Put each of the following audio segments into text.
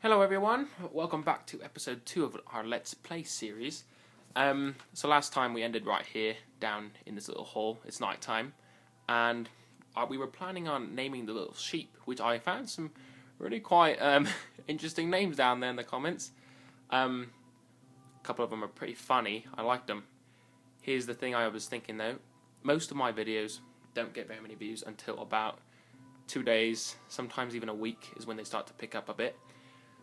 Hello everyone, welcome back to episode 2 of our Let's Play series. So last time we ended right here, down in this little hole. It's night time, and we were planning on naming the little sheep, which I found some really quite interesting names down there in the comments. A couple of them are pretty funny, I liked them. Here's the thing I was thinking though, most of my videos don't get very many views until about 2 days, sometimes even a week is when they start to pick up a bit.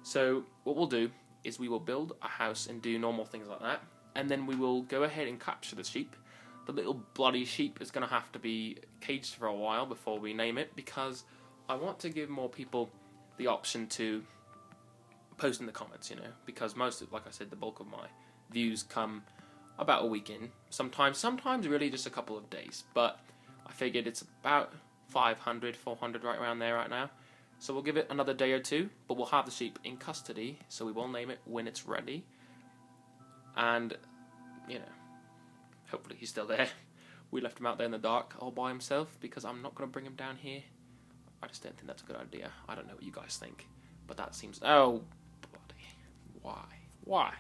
So what we'll do is we will build a house and do normal things like that, and then we will go ahead and capture the sheep. The little bloody sheep is going to have to be caged for a while before we name it, because I want to give more people the option to post in the comments, you know, because most of, like I said, the bulk of my views come about a week in, sometimes really just a couple of days, but I figured it's about 500, 400 right around there right now. So we'll give it another day or two, but we'll have the sheep in custody, so we will name it when it's ready. And, you know, hopefully he's still there. We left him out there in the dark all by himself, because I'm not going to bring him down here. I just don't think that's a good idea. I don't know what you guys think, but that seems... Oh, bloody... Why?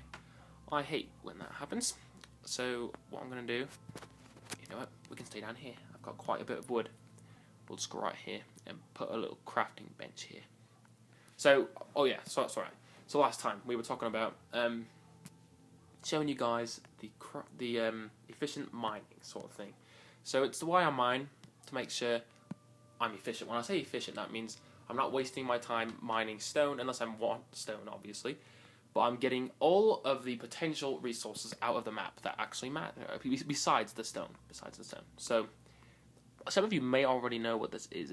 I hate when that happens. So, what I'm going to do... You know what? We can stay down here. I've got quite a bit of wood. We'll just go right here and put a little crafting bench here. So, oh yeah, so that's alright. So last time we were talking about showing you guys the efficient mining sort of thing. So it's the way I mine to make sure I'm efficient. When I say efficient, that means I'm not wasting my time mining stone, unless I want stone, obviously. But I'm getting all of the potential resources out of the map that actually matter, besides the stone. So some of you may already know what this is.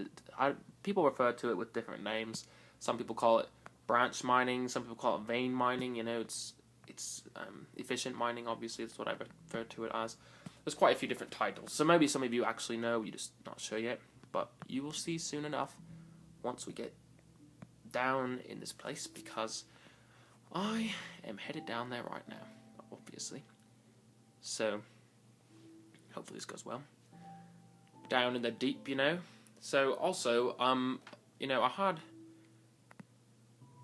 People refer to it with different names. Some people call it branch mining. Some people call it vein mining. You know, it's efficient mining. Obviously, that's what I refer to it as. There's quite a few different titles. So maybe some of you actually know. You're just not sure yet. But you will see soon enough once we get down in this place, because I am headed down there right now, obviously. So hopefully this goes well. Down in the deep, you know. So also, you know, I had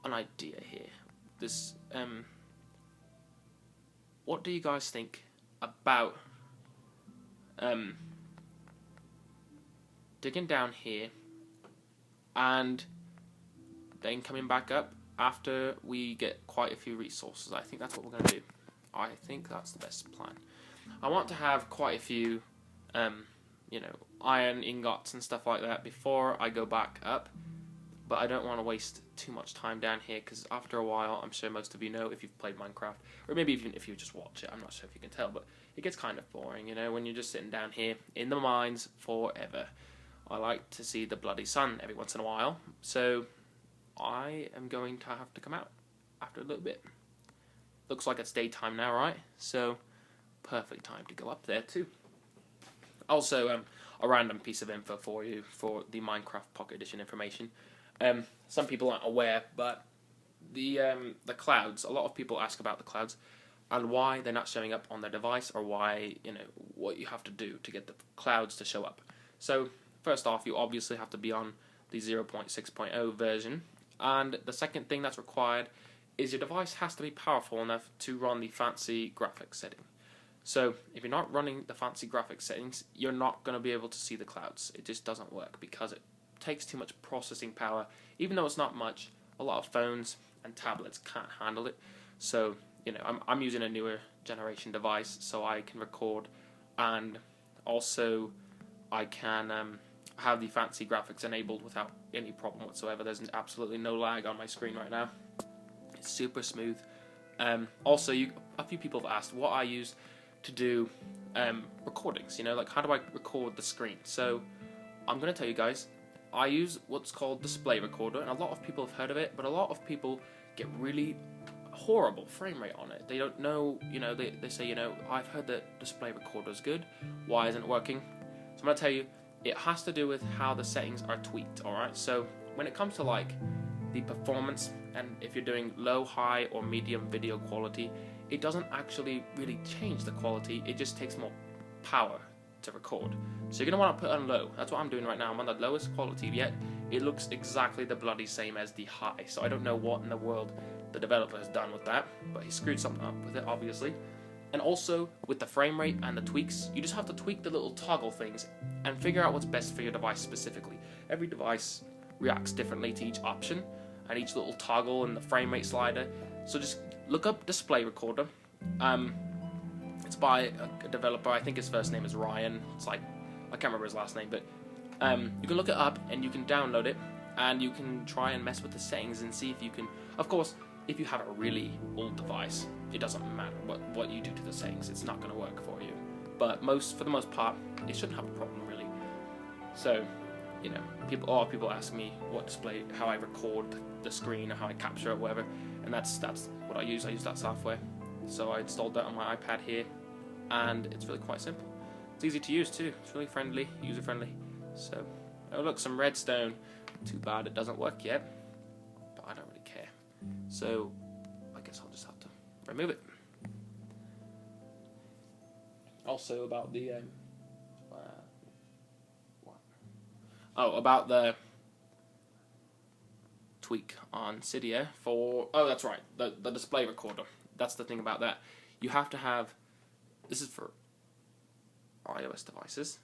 an idea here. This, what do you guys think about digging down here and then coming back up after we get quite a few resources? I think that's what we're going to do. I think that's the best plan. I want to have quite a few, you know, iron ingots and stuff like that before I go back up, but I don't want to waste too much time down here, because after a while, I'm sure most of you know if you've played Minecraft, or maybe even if you just watch it, I'm not sure if you can tell, but it gets kind of boring, you know, when you're just sitting down here in the mines forever. I like to see the bloody sun every once in a while, so I am going to have to come out after a little bit. Looks like it's daytime now, right? So perfect time to go up there too. Also, a random piece of info for you for the Minecraft Pocket Edition information. Some people aren't aware, but the clouds. A lot of people ask about the clouds and why they're not showing up on their device, or why, you know, what you have to do to get the clouds to show up. So first off, you obviously have to be on the 0.6.0 version, and the second thing that's required is your device has to be powerful enough to run the fancy graphics setting. So if you're not running the fancy graphics settings, you're not going to be able to see the clouds. It just doesn't work, because it takes too much processing power. Even though it's not much, a lot of phones and tablets can't handle it. So, you know, I'm using a newer generation device, so I can record, and also I can have the fancy graphics enabled without any problem whatsoever. There's absolutely no lag on my screen right now. It's super smooth. Also, a few people have asked what I use to do recordings, you know, like how do I record the screen? So I'm going to tell you guys, I use what's called display recorder, and a lot of people have heard of it, but a lot of people get really horrible frame rate on it. They don't know, you know, they say, you know, I've heard that display recorder is good, why isn't it working? So I'm going to tell you, it has to do with how the settings are tweaked, alright? So when it comes to like the performance, and if you're doing low, high, or medium video quality, it doesn't actually really change the quality, it just takes more power to record. So you're going to want to put on low. That's what I'm doing right now. I'm on the lowest quality yet. it looks exactly the bloody same as the high. So I don't know what in the world the developer has done with that, but he screwed something up with it, obviously. And also, with the frame rate and the tweaks, you just have to tweak the little toggle things and figure out what's best for your device specifically. Every device reacts differently to each option and each little toggle and the frame rate slider. So just look up display recorder. It's by a developer. I think his first name is Ryan. It's like, I can't remember his last name, but you can look it up and you can download it and you can try and mess with the settings and see if you can. Of course, if you have a really old device, it doesn't matter what you do to the settings. It's not going to work for you. But for the most part, it shouldn't have a problem really. So, you know, a lot of people ask me how I record the screen or how I capture it, whatever, and that's what I use. I use that software. So I installed that on my iPad here, and it's really quite simple. It's easy to use too. It's really friendly, user friendly. So, oh look, some redstone. Too bad it doesn't work yet, but I don't really care. So, I guess I'll just have to remove it. Also about the about the tweak on Cydia for that's right, the display recorder. That's the thing about that. You have to have, this is for iOS devices,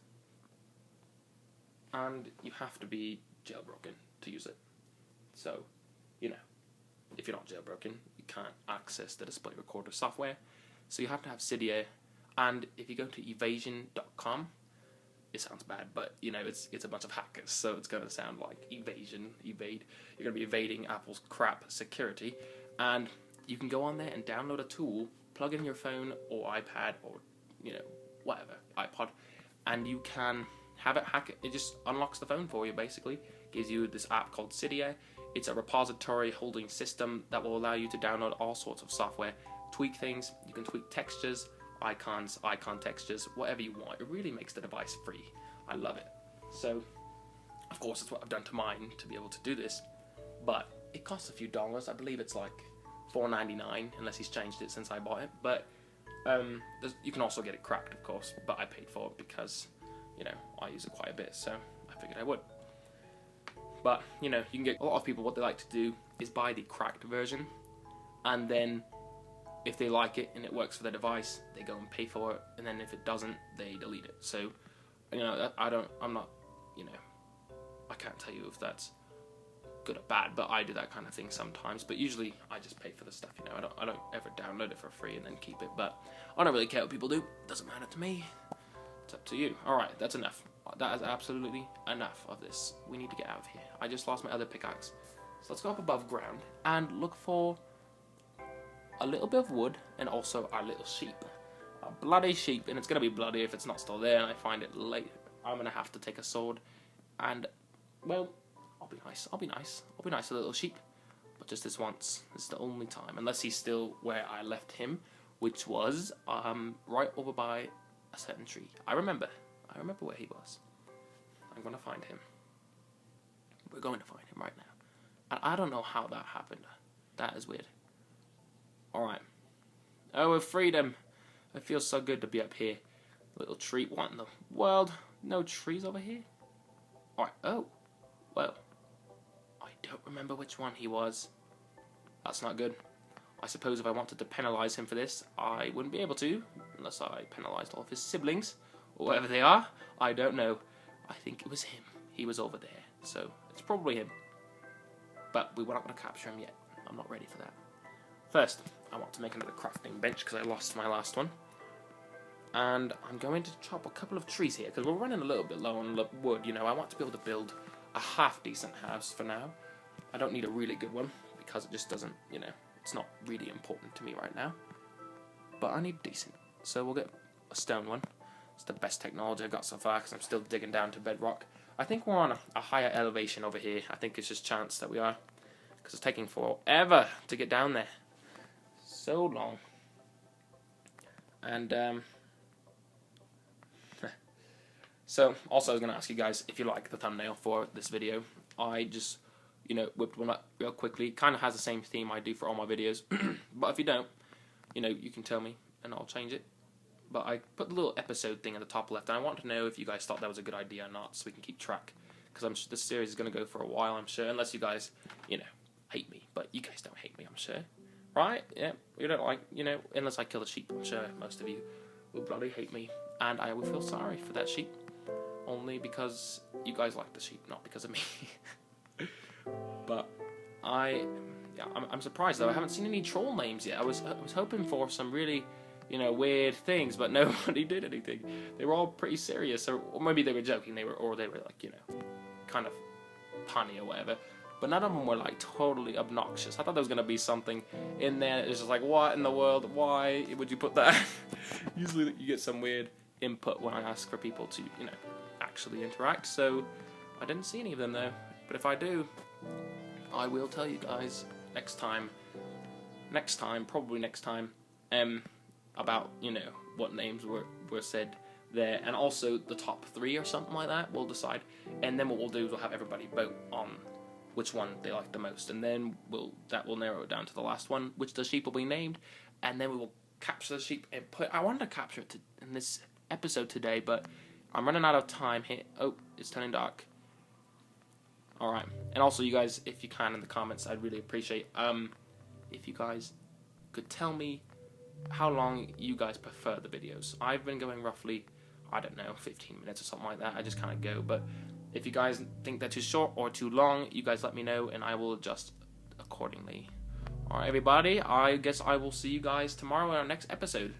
and you have to be jailbroken to use it. So, you know, if you're not jailbroken, you can't access the display recorder software. So you have to have Cydia, and if you go to evasion.com, it sounds bad, but you know, it's a bunch of hackers, so it's going to sound like evade. You're going to be evading Apple's crap security, and you can go on there and download a tool, plug in your phone or iPad or, you know, whatever, iPod, and you can have it hack it. It just unlocks the phone for you, basically. Gives you this app called Cydia. It's a repository holding system that will allow you to download all sorts of software, tweak things. You can tweak textures, icons, icon textures, whatever you want. It really makes the device free. I love it. So, of course, that's what I've done to mine to be able to do this. But it costs a few dollars. I believe it's like $4.99, unless he's changed it since I bought it. But you can also get it cracked, of course. But I paid for it because, you know, I use it quite a bit, so I figured I would. But, you know, you can get, a lot of people, what they like to do is buy the cracked version, and then if they like it and it works for their device, they go and pay for it, and then if it doesn't, they delete it. So, you know, I'm not, you know, I can't tell you if that's good or bad, but I do that kind of thing sometimes. But usually I just pay for the stuff, you know. I don't ever download it for free and then keep it. But I don't really care what people do. It doesn't matter to me. It's up to you. Alright, that's enough. That is absolutely enough of this. We need to get out of here. I just lost my other pickaxe. So let's go up above ground and look for a little bit of wood and also our little sheep. A bloody sheep, and it's going to be bloody if it's not still there and I find it later. I'm going to have to take a sword and, well, I'll be nice. I'll be nice to the little sheep. But just this once. This is the only time. Unless he's still where I left him, which was right over by a certain tree. I remember where he was. I'm going to find him. We're going to find him right now. And I don't know how that happened. That is weird. Alright. Oh, we've freed him. It feels so good to be up here. Little tree. What in the world? No trees over here? Alright. Oh. Well. I don't remember which one he was. That's not good. I suppose if I wanted to penalise him for this, I wouldn't be able to. Unless I penalised all of his siblings. Or whatever they are. I don't know. I think it was him. He was over there. So, it's probably him. But we're not going to capture him yet. I'm not ready for that. First, I want to make another crafting bench because I lost my last one. And I'm going to chop a couple of trees here because we're running a little bit low on wood. You know, I want to be able to build a half-decent house for now. I don't need a really good one because it just doesn't, you know, it's not really important to me right now. But I need decent. So we'll get a stone one. It's the best technology I've got so far because I'm still digging down to bedrock. I think we're on a higher elevation over here. I think it's just chance that we are. Because it's taking forever to get down there. So long. And, so, also I was going to ask you guys if you like the thumbnail for this video. I just, you know, whipped one up real quickly. Kind of has the same theme I do for all my videos. But if you don't, you know, you can tell me and I'll change it. But I put the little episode thing at the top left, and I want to know if you guys thought that was a good idea or not, so we can keep track. because this series is going to go for a while, I'm sure, unless you guys, hate me. But you guys don't hate me, I'm sure. Right? Yeah, you don't like, unless I kill a sheep, I'm sure most of you will bloody hate me. And I will feel sorry for that sheep. Only because you guys like the sheep, not because of me. But I'm surprised though. I haven't seen any troll names yet. I was hoping for some really, weird things, but nobody did anything. They were all pretty serious, or maybe they were joking. They were like, kind of punny or whatever. But none of them were like totally obnoxious. I thought there was gonna be something in there that was just like, what in the world? Why would you put that? Usually you get some weird input when I ask for people to, actually interact. So I didn't see any of them though. But if I do, I will tell you guys next time, probably next time, about, what names were said there, and also the top 3 or something like that. We'll decide, and then what we'll do is we'll have everybody vote on which one they like the most, and then that will narrow it down to the last one, which the sheep will be named, and then we will capture the sheep and I wanted to capture it in this episode today, but I'm running out of time here. Oh, it's turning dark. Alright, and also you guys, if you can in the comments, I'd really appreciate if you guys could tell me how long you guys prefer the videos. I've been going roughly, I don't know, 15 minutes or something like that. I just kind of go, but if you guys think they're too short or too long, you guys let me know and I will adjust accordingly. Alright everybody, I guess I will see you guys tomorrow in our next episode.